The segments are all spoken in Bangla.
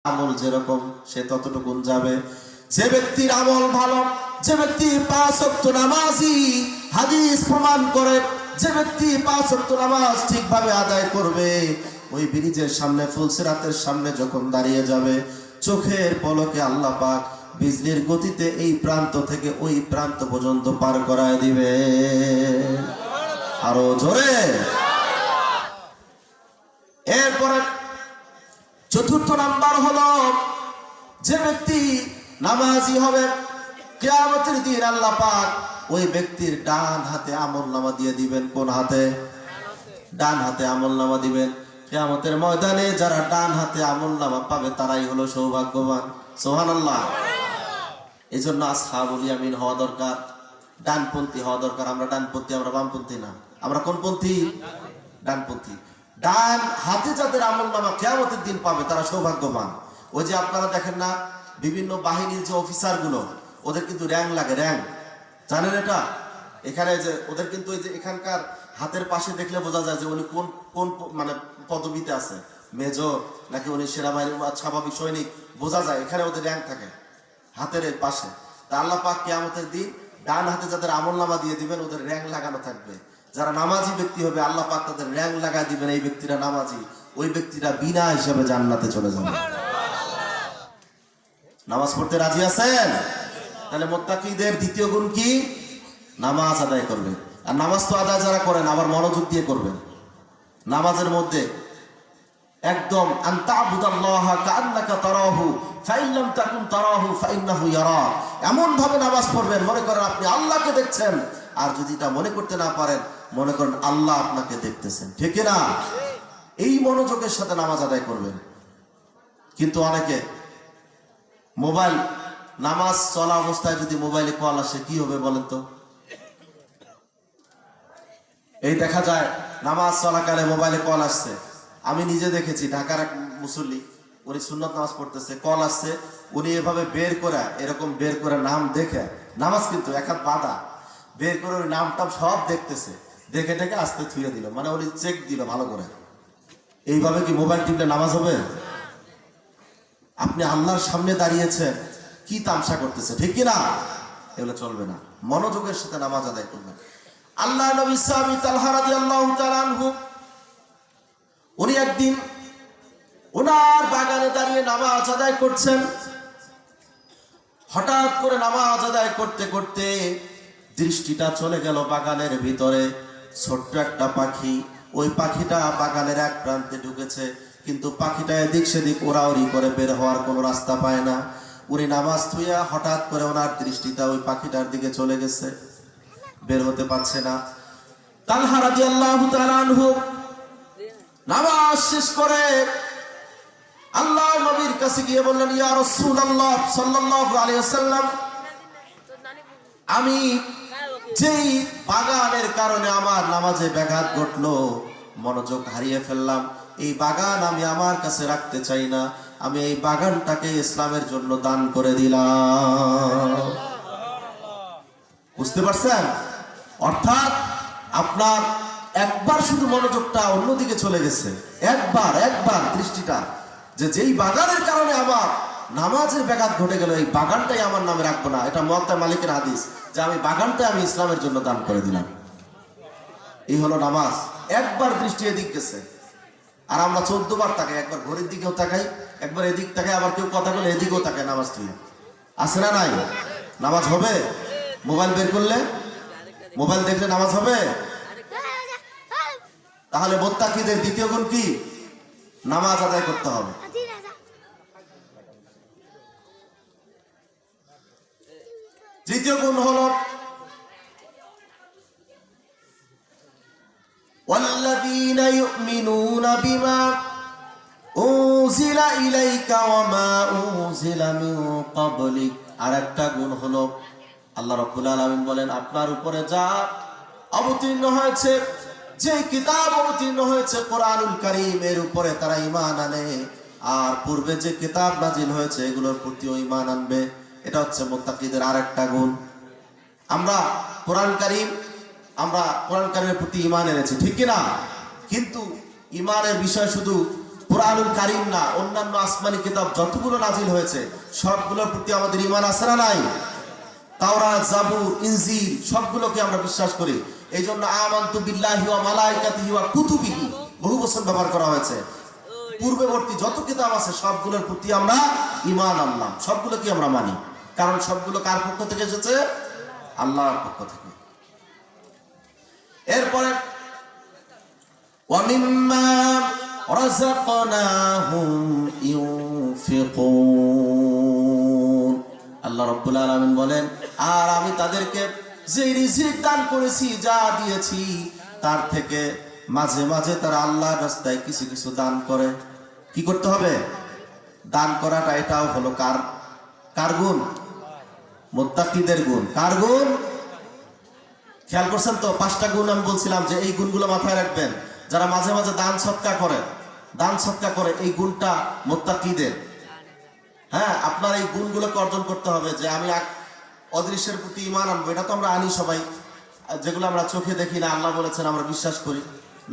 আমল যেরকম সে ততটুকু যাবে। যে ব্যক্তির আমল ভালো, যে ব্যক্তি 5 ওয়াক্ত নামাজি, হাদিস প্রমাণ করে যে ব্যক্তি 5 ওয়াক্ত নামাজ ঠিকভাবে আদায় করবে, ওই ব্রিজের সামনে ফুলসিরাতের সামনে যখন দাঁড়িয়ে যাবে, চোখের পলকে আল্লাহ পাক বিজলির গতিতে এই প্রান্ত থেকে ওই প্রান্ত পর্যন্ত পার করায় দিবে। আরো জোরে। এরপরে চতুর্থ নাম্বার হলো, যে ব্যক্তি নামাজি হবে কিয়ামতের দিন আল্লাহ পাক ওই ব্যক্তির ডান হাতে আমলনামা দিয়ে দিবেন। কোন হাতে? ডান হাতে আমলনামা দিবেন। কিয়ামতের ময়দানে যারা ডান হাতে আমলনামা পাবে তারাই হলো সৌভাগ্যবান। সুবহানাল্লাহ। এজন্য আসহাবুল ইয়ামিন হওয়া দরকার, ডানপন্থী হওয়া দরকার। আমরা ডানপন্থী, আমরা বামপন্থী না। আমরা কোন পন্থী? ডানপন্থী। ডান হাতে যাদের আমলনামা কিয়ামতের দিন পাবে তারা সৌভাগ্যবান। ওই যে আপনারা দেখেন না, বিভিন্ন বাহিনীর যে অফিসার গুলো, ওদের কিন্তু র্যাঙ্ক লাগে, র্যাঙ্ক। জানেন এটা? এখানে যে ওদের কিন্তু ওই যে এখানকার হাতের পাশে দেখলে বোঝা যায় যে উনি কোন কোন মানে পদবিতে আছে, মেজর নাকি উনি সেনাবাহিনী স্বাভাবিক সৈনিক, বোঝা যায়। এখানে ওদের র্যাঙ্ক থাকে হাতের পাশে। তা আল্লাহ পাক কিয়ামতের দিন ডান হাতে যাদের আমলনামা দিয়ে দিবেন ওদের র্যাঙ্ক লাগানো থাকবে। যারা নামাজি ব্যক্তি হবে আল্লাহ পাক তাদের র্যাঙ্ক লাগাই দিবেন। এই ব্যক্তিরা নামাজি, ওই ব্যক্তিরা বিনা হিসাবে জান্নাতে চলে যাবে। নামাজ পড়তে রাজি আছেন? তাহলে মুত্তাকিদের দ্বিতীয় গুণ কি? নামাজ আদায় করবে। আর নামাজ তো আদায় যারা করেন আবার মনোযোগ দিয়ে করবেন। নামাজের মধ্যে একদম আনতাবুদাল্লাহা কাআন্নাকা তারাহু ফাইন লাম তাকুন তারাহু ফাইন্নাহু ইয়ারাক, এমন ভাবে নামাজ পড়বেন মনে করেন আপনি আল্লাহকে দেখছেন। আর যদি এটা মনে করতে না পারেন, মনে করেন আল্লাহ আপনাকে দেখতেছেন। ঠিক না? এই মনোযোগের সাথে নামাজ আদায় করবেন। কিন্তু অনেকে মোবাইল, নামাজ চলা অবস্থায় যদি মোবাইলে কল আসে কি হবে বলেন তো? এই দেখা যায় নামাজ চলাকালে মোবাইলে কল আসছে। আমি নিজে দেখেছি, ঢাকার এক মুসল্লি, উনি সুন্নত নামাজ পড়তেছে, কল আসছে, উনি এভাবে বের করে, এরকম বের করে নাম দেখে, নামাজ কিন্তু এক হাত বাঁধা, বের করে ওই নামটা সব দেখতেছে, দেখে দেখে আস্তে থুয়ে দিল, মানে উনি চেক দিল ভালো করে। এইভাবে কি মোবাইল টিপলে নামাজ হবে? আপনি আল্লাহর সামনে দাঁড়িয়েছেন, কি তামসা করতেছে, ঠিক কি না? এগুলো চলবে না। মনোযোগের সাথে নামাজ আদায় করবেন। আল্লাহ নবী সাহাবী তালহা রাদিয়াল্লাহু তাআলা আনহু, উনি একদিন ওনার বাগানে দাঁড়িয়ে নামাজ আদায় করছেন। হঠাৎ করে নামাজ আদায় করতে করতে দৃষ্টিটা চলে গেল বাগানের ভিতরে। ছোট্ট একটা পাখি, ওই পাখিটা বাগানের এক প্রান্তে ঢুকেছে, কিন্তু পাখিটা এদিক সেদিক ওড়াউড়ি করে বের হওয়ার কোনো রাস্তা পায় না। উনি নামাজ থুইয়া হঠাৎ করে ওনার দৃষ্টিটা ওই পাখিটার দিকে চলে গেছে, বের হতে পারছে না। তালহা রাদিয়াল্লাহু তাআলা আনহু নামাজ শেষ করে আল্লাহ নবীর কাছে গিয়ে বললেন, ইয়া রাসূলুল্লাহ সাল্লাল্লাহু আলাইহি ওয়াসাল্লাম, আমি যেই বাগানের কারণে আমার নামাজে ব্যাঘাত ঘটলো, মনোযোগ হারিয়ে ফেললাম, এই বাগান আমি আমার কাছে রাখতে চাই না, আমি এই বাগানটাকে ইসলামের জন্য দান করে দিলাম। বুঝতে পারছেন? অর্থাৎ আপনার একবার শুধু মনোযোগটা অন্যদিকে চলে গেছে, একবার দৃষ্টিটা, যে যেই বাগানের কারণে আমার নামাজের ব্যাঘাত ঘটে গেল, এই বাগানটাই আমার নামে রাখবো না। এটা মুয়াত্তা মালিকের হাদিস, যে আমি বাগানটাই আমি ইসলামের জন্য দান করে দিলাম। এই হলো নামাজ। একবার দৃষ্টি এদিক গেছে। আর আমরা 14 বার তাকাই, একবার ঘড়ির দিকেও তাকাই, একবার এদিক তাকাই, আবার কেউ কথা বলে এদিকেও তাকায় নামাজ থেকে। আছে না নাই? নামাজ হবে? মোবাইল বের করলে, মোবাইল দেখলে নামাজ হবে? তাহলে মুত্তাকিদের দ্বিতীয় গুণ কি? নামাজ আদায় করতে হবে। তৃতীয় গুণ হলো ওয়াল্লাযীনা ইউমিনুনা বিমা উনজিলা ইলাইকা ওয়া মা উনজিলা মিন ক্বাবলিক। আরেকটা গুণ হলো আল্লাহ রাব্বুল আলামিন বলেন, আপনার উপরে যা অবতীর্ণ হয়েছে, যে কিতাব অবতীর্ণ হয়েছে কোরআনুল কারীম, এর উপরে তারা ঈমান আনে, আর পূর্বে যে কিতাব নাজিল হয়েছে এগুলোর প্রতিও ঈমান আনবে। এটা হচ্ছে মুত্তাকিদের আরেকটা গুণ। আমরা কোরআন কারীমের প্রতি ঈমান এনেছি, ঠিক কি না? কিন্তু ঈমানের বিষয় শুধু কুরআনুল কারীম না, অন্যান্য আসমানি কিতাব যতগুলো নাজিল হয়েছে সবগুলোর প্রতি আমাদের ঈমান আছে না নাই? তাওরাত, জাবুর, ইনজিল সবগুলোকে আমরা বিশ্বাস করি। এই জন্য আমানতু বিল্লাহি ওয়া মালাইকাতিহি ওয়া কুতুবিহি বহু বছর ব্যবহার করা হয়েছে। পূর্ববর্তী যত কিতাব আছে সবগুলোর প্রতি আমরা ঈমান আনলাম, সবগুলোকে আমরা মানি। কারণ সবগুলো কার পক্ষ থেকে এসেছে? আল্লাহর পক্ষ থেকে। এরপরে ওয়া মিম্মা রাযাকনাহুম ইউনফিকুন, আল্লাহ রাব্বুল আলামিন বলেন, আর আমি তাদেরকে যে রিজিক দান করেছি, যা দিয়েছি তার থেকে মাঝে মাঝে তারা আল্লাহর রাস্তায় কিছু কিছু দান করে। কি করতে হবে? দান করাটা এটাও হলো কার গুণ? মুত্তাকিদের গুণ। কার গুণ? খেয়াল করছেন তো? 5টা গুণ আমি বলছিলাম যে এই গুণগুলো মাথায় রাখবেন। যারা মাঝে মাঝে দান সদকা করে এই গুণটা মুত্তাকিদের। হ্যাঁ, আপনার এই গুণগুলোকে অর্জন করতে হবে যে আমি অদৃশ্যের প্রতি ঈমান আনবো। এটা তো আমরা আনি সবাই, যেগুলো আমরা চোখে দেখি না, আল্লাহ বলেছেন আমরা বিশ্বাস করি।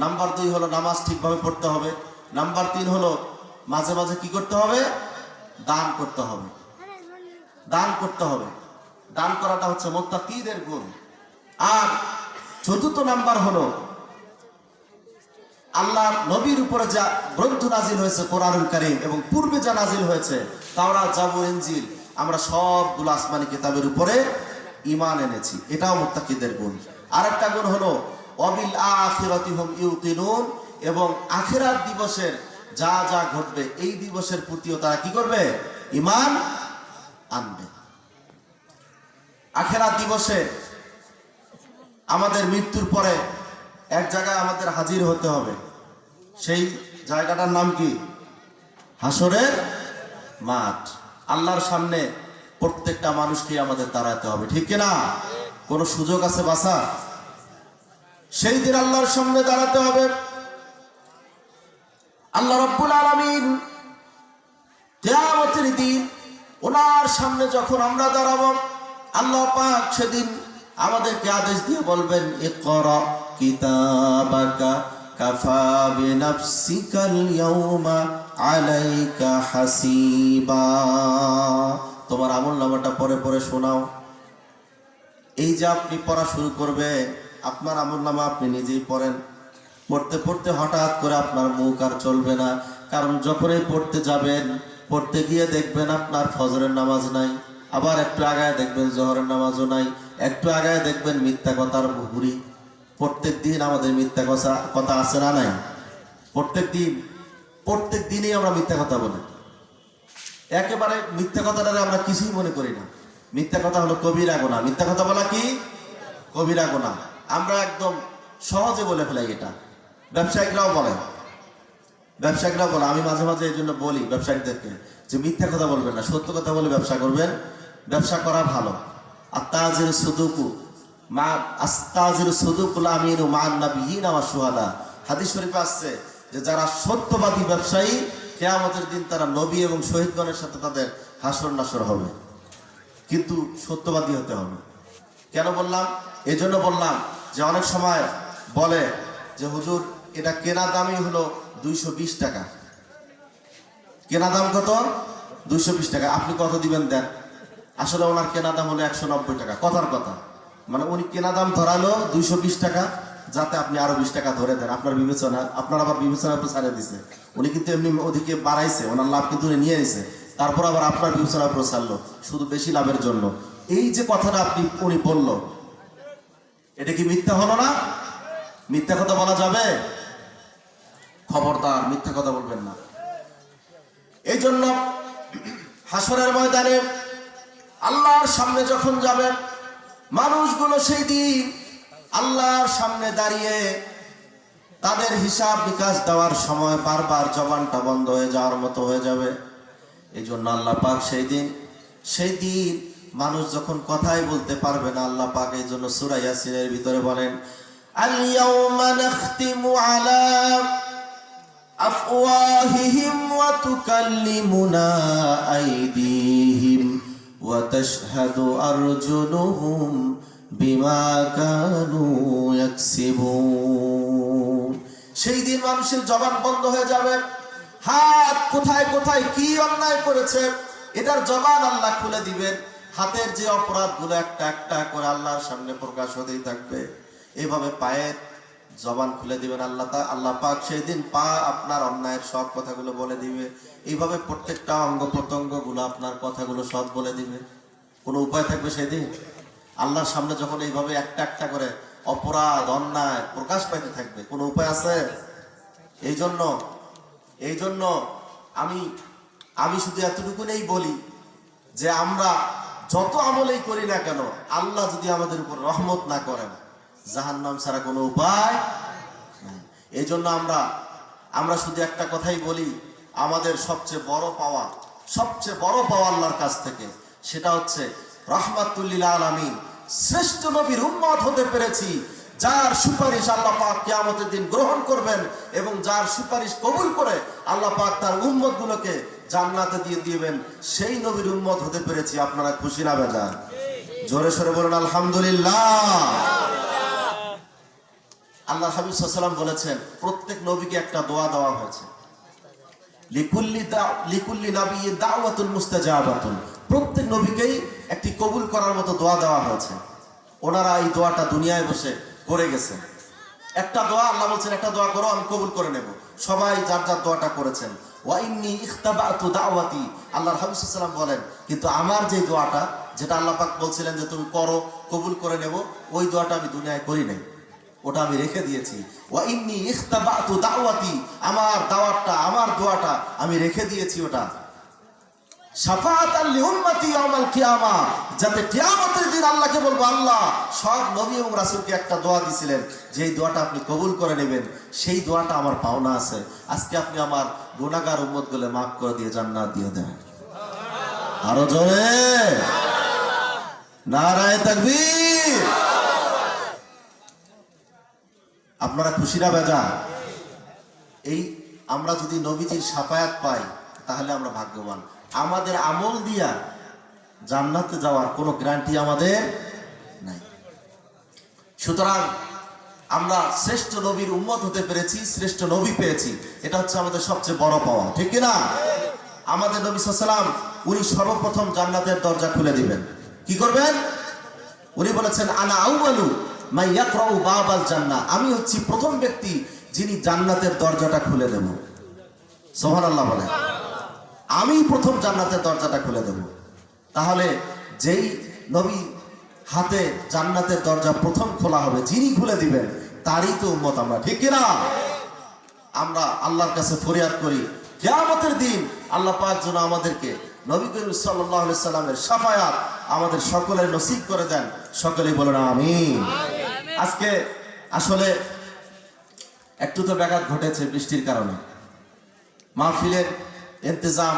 নাম্বার 2 হলো নামাজ ঠিকভাবে পড়তে হবে। নাম্বার 3 হলো মাঝে মাঝে কি করতে হবে? দান করতে হবে। দান করাটা হচ্ছে মুত্তাকিদের গুণ। আর 4র্থ নাম্বার হলো আল্লাহর নবীর উপরে যা গ্রন্থ নাজিল হয়েছে কোরআনুল কারীম, এবং পূর্বে যা নাজিল হয়েছে তাওরাত, জাবুর, ইনজিল, আমরা সবগুলো আসমানি কিতাবের উপরে ঈমান এনেছি। এটাও মুত্তাকিদের গুণ। আরেকটা গুণ হলো ওয়াবিল আখিরাতি হুম ইউকিনুন, এবং আখিরাত দিবসের যা যা ঘটবে এই দিবসের প্রতিও তারা কি করবে? ঈমান আনবে। আখিরাত দিবসে আমাদের মৃত্যুর পরে এক জায়গায় আমাদের হাজির হতে হবে। সেই জায়গাটার নাম কি? হাসরের মাঠ। আল্লাহর সামনে প্রত্যেকটা মানুষকে আমাদের দাঁড়াতে হবে, ঠিক কিনা? কোন সুযোগ আছে বাঁচা? সেই দিন আল্লাহর সামনে দাঁড়াতে হবে। আল্লাহ রাব্বুল আলামিন কিয়ামতের দিন ওনার সামনে যখন আমরা দাঁড়াবো, আল্লাহ পাক সেদিন আমাদেরকে আদেশ দিয়ে বলবেন, ইকরা কিতাবাকা কাফা বিনাফসিকাল ইয়াউমা আলাইকা হাসিবা। তোমার আমলনামাটা পড়ে পড়ে শোনাও। এই যে আপনি পড়া শুরু করবে, আপনার আমলনামা আপনি নিজেই পড়েন। পড়তে পড়তে হঠাৎ করে আপনার মুখ আর চলবে না। কারণ যখনই পড়তে যাবেন, পড়তে গিয়ে দেখবেন আপনার ফজরের নামাজ নাই, আবার একটু আগায় দেখবেন জোহরের নামাজও নাই, একটু আগায় দেখবেন মিথ্যা কথার ভুরি। প্রত্যেক দিন আমাদের মিথ্যা কথা আছে না নাই? প্রত্যেক দিনই আমরা মিথ্যা কথা বলি। একেবারে মিথ্যা কথাটারে আমরা কিছুই মনে করি না। মিথ্যা কথা হলো কবিরা গুনাহ। মিথ্যা কথা বলা কি? কবিরা গুনাহ। আমরা একদম সহজে বলে ফেলাই এটা। ব্যবসায়িকরাও বলে। আমি মাঝে মাঝে এই জন্য বলি ব্যবসায়িকদেরকে যে মিথ্যা কথা বলবেন না, সত্য কথা বলে ব্যবসা করবেন। ব্যবসা করা ভালো। আস্তাজির সুদুকুল আমিনু মান নাবিয়িনা ওয়া শুহাদা। হাদিস শরীফে আসছে যে যারা সত্যবাদী ব্যবসায়ী, কিয়ামতের দিন তারা নবী এবং শহীদগণের সাথে তাদের হাসর নাসর হবে। কিন্তু সত্যবাদী হতে হবে। কেন বললাম? এই জন্য বললাম যে অনেক সময় বলে যে হুজুর এটা কেনা দামই হলো 220 টাকা। কেনা দাম কত? 220 টাকা। আপনি কত দিবেন দেন। আসলে ওনার কেনা দাম হলো 190 টাকা। কথার কথা, মানে উনি কেনা দাম ধরালো 220 টাকা, যাতে আপনি আরো 20 টাকা ধরে দেন। আপনার আবার বিবেচনার উপর ছাড়িয়ে দিছে। উনি কিন্তু এমনি ওদিকে বাড়াইছে, ওনার লাভ কিন্তু উনি নিয়ে নিছে, তারপর আবার আপনার বিবেচনার উপর ছাড়লো শুধু বেশি লাভের জন্য। এই যে কথাটা উনি বলল, এটা কি মিথ্যা হলো না? মিথ্যা কথা বলা যাবে? খবরদার মিথ্যা কথা বলবেন না। এই জন্য হাসরের ময়দানে আল্লাহর সামনে যখন যাবে মানুষগুলো, সেই দিন আল্লাহর সামনে দাঁড়িয়ে তাদের হিসাব নিকাশ দেওয়ার সময় বারবার জবানটা বন্ধ হয়ে যাওয়ার মতো হয়ে যাবে। এই জন্য আল্লাহ পাক সেই দিন মানুষ যখন কথাই বলতে পারবে না, আল্লাহ পাক এই জন্য সূরা ইয়াসিনের ভিতরে বলেন, আল ইয়াউমা নাখতিমু আলা আফওয়াহিহিম ওয়া তুকাল্লিমুনা আইদিহিম ওয়া তাশহাদু আরজুলুহুম বিমা কানু ইয়াকসিবুন। সেই দিন মানুষের জবান বন্ধ হয়ে যাবে, হাত কোথায় কোথায় কি অন্যায় করেছে এটার জবান আল্লাহ খুলে দিবেন। হাতের যে অপরাধগুলো একটা একটা করে আল্লাহর সামনে প্রকাশ হতেই থাকবে। এইভাবে পায়ের জবান খুলে দিবেন আল্লাহ পাক। সেই দিন পা আপনার অন্যায়ের সব কথাগুলো বলে দিবে। এইভাবে প্রত্যেকটা অঙ্গ প্রত্যঙ্গ গুলো আপনার কথাগুলো সব বলে দিবে। কোনো উপায় থাকবে সেদিন? আল্লাহর সামনে যখন এইভাবে একটা একটা করে অপরাধ অন্যায় প্রকাশ পাইতে থাকবে, কোনো উপায় আছে? এই জন্য আমি শুধু এতটুকুই বলি যে আমরা যত আমলেই করি না কেন, আল্লাহ যদি আমাদের উপর রহমত না করেন, জাহান্নাম ছাড়া কোনো উপায় নাই। এই জন্য আমরা শুধু একটা কথাই বলি, আমাদের সবচেয়ে বড় পাওয়া আল্লাহর কাছ থেকে, সেটা হচ্ছে রাহমাতুল লিল আলামিন শ্রেষ্ঠ নবীর উম্মত হতে পেরেছি, যার সুপারিশ আল্লাহ পাক কিয়ামতের দিন গ্রহণ করবেন এবং যার সুপারিশ কবুল করে আল্লাহ পাক তার উম্মত গুলোকে জান্নাতে দিয়ে দিবেন। সেই নবীর উম্মত হতে পেরেছি। আপনারা খুশি না বেজার? জোরে সোরে বলুন আলহামদুলিল্লাহ। আল্লাহ হাবিব সাল্লাল্লাহু আলাইহি ওয়াসাল্লাম বলেছেন, প্রত্যেক নবীকে একটা দোয়া দেওয়া হয়েছে। লিকুল্লি নাবিয়্যিন দাওয়াতুন মুস্তাজাবাতুন। প্রত্যেক নবীকেই একটি কবুল করার মতো দোয়া দেওয়া হয়েছে। ওনারা এই দোয়াটা দুনিয়ায় বসে করে গেছেন। একটা দোয়া আল্লাহ বলছেন, একটা দোয়া করো, আমি কবুল করে নেব। সবাই যার যার দোয়াটা করেছেন। ওয়া ইন্নী ইখতাবাতু দাওয়াতি, আল্লাহর হাবিব সাল্লাল্লাহু আলাইহি ওয়াসাল্লাম বলেন, কিন্তু আমার যে দোয়াটা, যেটা আল্লাহ পাক বলছিলেন যে তুমি করো, কবুল করে নেব, ওই দোয়াটা আমি দুনিয়ায় করি নাই, ওটা আমি রেখে দিয়েছি। ওয়া ইন্নী ইখতাবাতু দাওয়াতি, আমার দাওয়াতটা, আমার দোয়াটা আমি রেখে দিয়েছি, ওটা শাফাআতাল লিউম্মতি ইয়াউমাল কিয়ামা, যাতে কিয়ামতের দিন আল্লাহকে বলবো, আল্লাহ সব নবী এবং রাসূলকে একটা দোয়া দিয়েছিলেন, যেই দোয়াটা আপনি কবুল করে নেবেন, সেই দোয়াটা আমার পাওনা আছে। আজকে আপনি আমার গুনাহগার উম্মতগুলো মাফ করে দিয়ে জান্নাত দিয়ে দেন। আরো জোরে নারায়ে তাকবীর। আপনারা খুশি না বেজার? এই আমরা যদি নবীজির শাফায়াত পাই তাহলে আমরা ভাগ্যবান। আমাদের আমল দিয়া জান্নাতে যাওয়ার কোনো গ্যারান্টি আমাদের নাই। সুতরাং আমরা শ্রেষ্ঠ নবীর উম্মত হতে পেরেছি, শ্রেষ্ঠ নবী পেয়েছি, এটা হচ্ছে আমাদের সবচেয়ে বড় পাওয়া, ঠিক কি না? আমাদের নবী সাল্লাল্লাহু আলাইহি ওয়াসাল্লাম উনি সর্বপ্রথম জান্নাতের দরজা খুলে দিবেন। কি করবেন? উনি বলেছেন, আনা আউয়ালু মান ইয়াকরাউ বাবাল জান্নাহ, আমি হচ্ছি প্রথম ব্যক্তি যিনি জান্নাতের দরজাটা খুলে দেব। সুবহানাল্লাহ বলেন। আমি প্রথম জান্নাতের দরজাটা খুলে দেব। তাহলে যেই নবী হাতে জান্নাতের দরজা প্রথম খোলা হবে, যিনি খুলে দিবেন, তারই তো উম্মত আমরা, ঠিক কিনা? আমরা আল্লাহর কাছে ফরিয়াদ করি, কিয়ামতের দিন আল্লাহ পাক যেন আমাদেরকে নবী করিম সাল্লাল্লাহু আলাইহি সাল্লামের শাফায়াত আমাদের সকলের নসিব করে দেন। সকলেই বলেন আমিন। আজকে আসলে একটু তো ব্যাঘাত ঘটেছে বৃষ্টির কারণে। মাহফিলের ইন্তজাম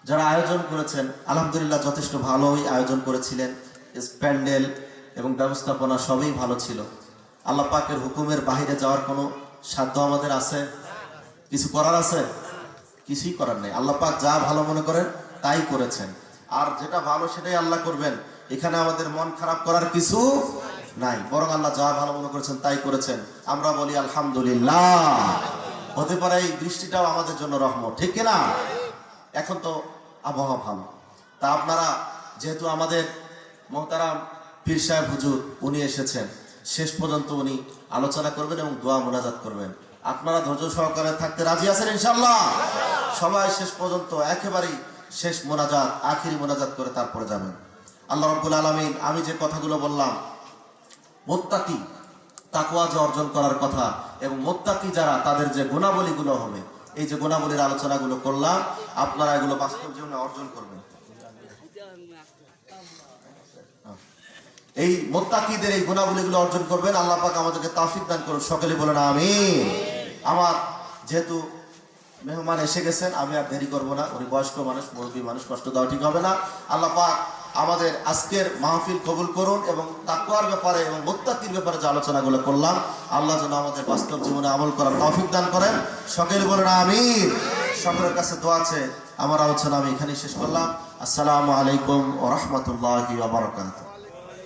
যারা আয়োজন করেছেন, আলহামদুলিল্লাহ যথেষ্ট ভালোই আয়োজন করেছিলেন। প্যান্ডেল এবং ব্যবস্থাপনা সবই ভালো ছিল। আল্লাহ পাকের হুকুমের বাহিরে যাওয়ার কোনো সাধ্য আমাদের আছে? কিছু করার আছে? কিছুই করার নেই। আল্লাহ পাক যা ভালো মনে করেন তাই করেছেন, আর যেটা ভালো সেটাই আল্লাহ করবেন। এখানে আমাদের মন খারাপ করার কিছু নাই, বরং আল্লাহ যা ভালো মনে করেছেন তাই করেছেন। আমরা বলি আলহামদুলিল্লাহ। হতে পারে এই বৃষ্টিটাও আমাদের জন্য রহমত, ঠিক কিনা? এখন তো আবহাওয়া ভালো। তা আপনারা যেহেতু আমাদের মোহতারাম পীর সাহেব হুজুর উনি এসেছেন, শেষ পর্যন্ত উনি আলোচনা করবেন এবং দোয়া মোনাজাত করবেন। আপনারা ধৈর্য সহকারে থাকতে রাজি আছেন ইনশাআল্লাহ? সবাই শেষ পর্যন্ত একেবারেই শেষ মোনাজাত, আখিরি মোনাজাত করে তারপরে যাবেন। আল্লাহ রাব্বুল আলামিন, আমি যে কথাগুলো বললাম, মুত্তাকি তাকওয়া যে অর্জন করার কথা এবং মুত্তাকি যারা, তাদের যে গুণাবলীগুলো হবে, এই যে গুণাবলীর আলোচনাগুলো করলাম, আপনারা এগুলো বাস্তব জীবনে অর্জন করবেন। এই মুত্তাকিদের এই গুণাবলীগুলো অর্জন করবেন। আল্লাহ পাক আমাদেরকে তৌফিক দান করুন। সকলে বলেন আমিন। আমার যেহেতু মেহমান এসে গেছেন, আমি আর দেরি করব না। উনি বয়স্ক মানুষ, মুরব্বী মানুষ, কষ্ট দেওয়া ঠিক হবে না। আল্লাহ পাক আমাদের আজকের মাহফিল কবুল করুন এবং তাকওয়ার ব্যাপারে এবং মুত্তাকির ব্যাপারে যে আলোচনাগুলো করলাম, আল্লাহ যেন আমাদের বাস্তব জীবনে আমল করার তৌফিক দান করেন। সকলে বলেন আমিন। সকলের কাছে দোয়া আছে। আমার আলোচনা আমি এখানেই শেষ করলাম। আসসালামু আলাইকুম ওয়া রাহমাতুল্লাহি ওয়া বারাকাতুহু।